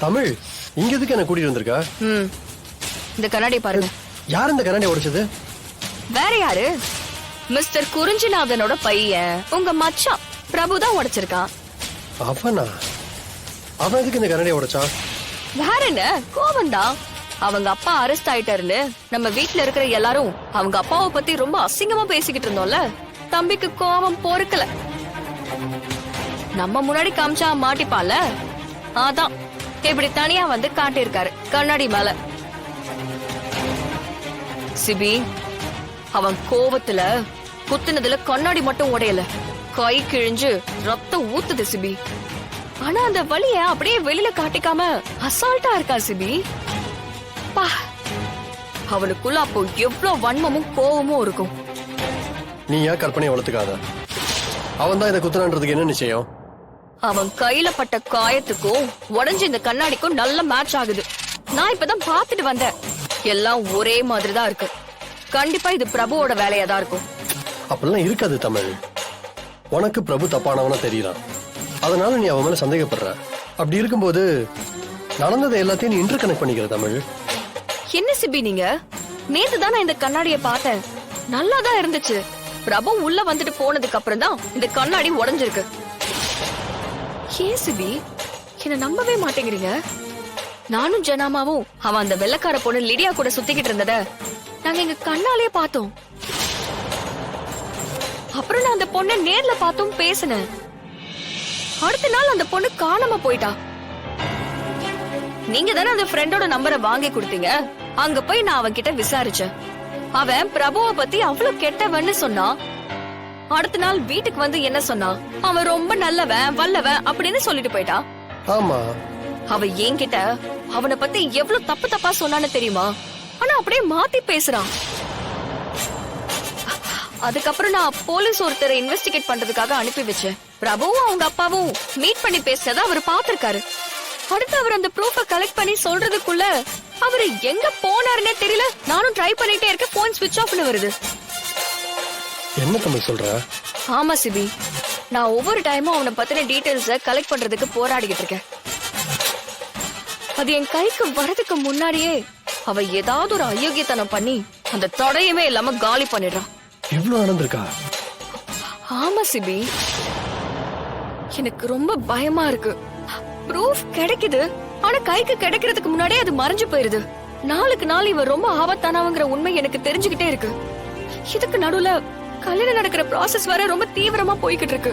தமிழ் இங்க எதுக்கு என்ன கூட்டிட்டு வந்திருக்கா? இந்த கண்ணாடி பாருங்க. யார் இந்த கண்ணாடி உடைச்சது? வேற யாரு? மிஸ்டர் குறிஞ்சிநாதனோட பையன் உங்க மச்சான் பிரபு தான் உடைச்சிருக்கான். அவனா? அவன் எதுக்கு இந்த கண்ணாடி உடைச்சான்? வேற என்ன, கோவம் தான். அவங்க அப்பா அரெஸ்ட் ஆயிட்டாருன்னு நம்ம வீட்ல இருக்கிற எல்லாரும் அவங்க அப்பாவை பத்தி ரொம்ப அசிங்கமா பேசிக்கிட்டு இருந்தோம்ல. தம்பிக்கு கோவம் பொறுக்கல. நம்ம முன்னாடி காமிச்சா மாட்டிப்பால, அதான் இப்படி தனியா வந்து காட்டியிருக்காரு கண்ணாடி மேல. சிபி, அவன் கோவத்துல குத்துனதுல கண்ணாடி மட்டும் உடையல, கை கிழிஞ்சு ரத்தம் ஊத்துது சிபி. ஆனா அந்த வலிய அப்படியே வெளியில காட்டிக்காம அசால்ட்டா இருக்கா சிபி. பா, அவனுக்குள்ள அப்போ எவ்வளவு வன்மமும் கோவமும் இருக்கும். நீ ஏன் கற்பனையை வளர்த்துக்காத? அவன் தான் இதை குத்துனான்றதுக்கு என்ன நிச்சயம்? அவன் கையில பட்ட காயத்துக்கும் உடஞ்சு இந்த கண்ணாடிக்கும் நல்ல மேட்ச் ஆகுது. நான் இப்பதான் பாத்துட்டு வந்தேன். எல்லாம் ஒரே மாதிரி தான் இருக்கு. கண்டிப்பா இது பிரபுவோட வேலையா தான் இருக்கும். அப்படிலாம் இருக்காது தமிழ். உனக்கு பிரபு தப்பானவனா தெரியலாம், அதனால நீ அவன் மேல சந்தேகப்படுற. அப்படி இருக்கும்போது நடந்ததை எல்லாத்தையும் நீ இன்டர் கனெக்ட் பண்ணிக்கிற தமிழ். என்ன சிபி நீங்க? நேத்து தான் நான் இந்த கண்ணாடிய பார்த்தேன், நல்லாதான் இருந்துச்சு. பிரபு உள்ள வந்துட்டு போனதுக்கு அப்புறம் தான் இந்த கண்ணாடி உடைஞ்சிருக்கு. ஏன் சிபி என்ன நம்பவே மாட்டேங்கிறீங்க? நானும் ஜனாமாவும் அவன் அந்த வெள்ளக்கார பொண்ணு லிடியா கூட சுத்திக்கிட்டு இருந்தத நாங்க எங்க கண்ணாலே பார்த்தோம். அப்புறம் நான் அந்த பொண்ணை நேர்ல பார்த்தோம், பேசினேன். அடுத்த நாள் அந்த பொண்ணு காணாம போயிட்டா. நீங்க தானே அந்த ஃப்ரெண்டோட நம்பரை வாங்கி கொடுத்தீங்க. அங்க போய் நான் அவன் கிட்ட விசாரிச்சேன். அவன் பிரபுவை பத்தி அவ்வளவு கெட்டவன்னு சொன்னான். அடுத்த நாள் வீட்டுக்கு வந்து என்ன சொன்னான்? அவன் ரொம்ப நல்லவன் வல்லவன் அப்படின்னு சொல்லிட்டு போயிட்டான். ஆமா, அவ என்கிட்ட அவனை பத்தி எவ்வளவு தப்பு தப்பா சொன்னான்னு தெரியுமா? ஆனா அப்படியே மாத்தி பேசுறான். அதுக்கப்புறம் நான் போலீஸ் ஒருத்தரை இன்வெஸ்டிகேட் பண்றதுக்காக அனுப்பி வச்சேன். பிரபுவும் அவங்க அப்பாவும் மீட் பண்ணி பேசுறத அவர் பாத்திருக்காரு. அடுத்து அவர் அந்த ப்ரூஃப கலெக்ட் பண்ணி சொல்றதுக்குள்ள அவரு எங்க போனாருன்னே தெரியல. நானும் ட்ரை பண்ணிட்டே இருக்கேன், போன் ஸ்விட்ச் ஆஃப்னு வருது. என்ன தமிழ் சொல்ற? ஆமா சிபி, நான் ஒவ்வொரு டைமும் அவனை பத்தின டீடைல்ஸ கலெக்ட் பண்றதுக்கு போராடிக்கிட்டு இருக்கேன். அது என் கைக்கு வரதுக்கு முன்னாடியே அவ ஏதாவது ஒரு அயோக்கியத்தனம் பண்ணி அந்த தொடையவே இல்லாம காலி பண்ணிடுறான். இவ்ளோ நடந்திருக்கா? ஆமா சிபி, எனக்கு ரொம்ப பயமா இருக்கு. ப்ரூஃப் கிடைக்குது, ஆனா கைக்கு கிடைக்கிறதுக்கு முன்னாடியே அது மறைஞ்சு போயிருது. நாளுக்கு நாள் இவ ரொம்ப ஆபத்தானவங்கிற உண்மை எனக்கு தெரிஞ்சுக்கிட்டே இருக்கு. இதுக்கு நடுவுல கல்யாணம் நடக்கிற ப்ராசஸ் வேற ரொம்ப தீவிரமா போய்கிட்டு இருக்கு.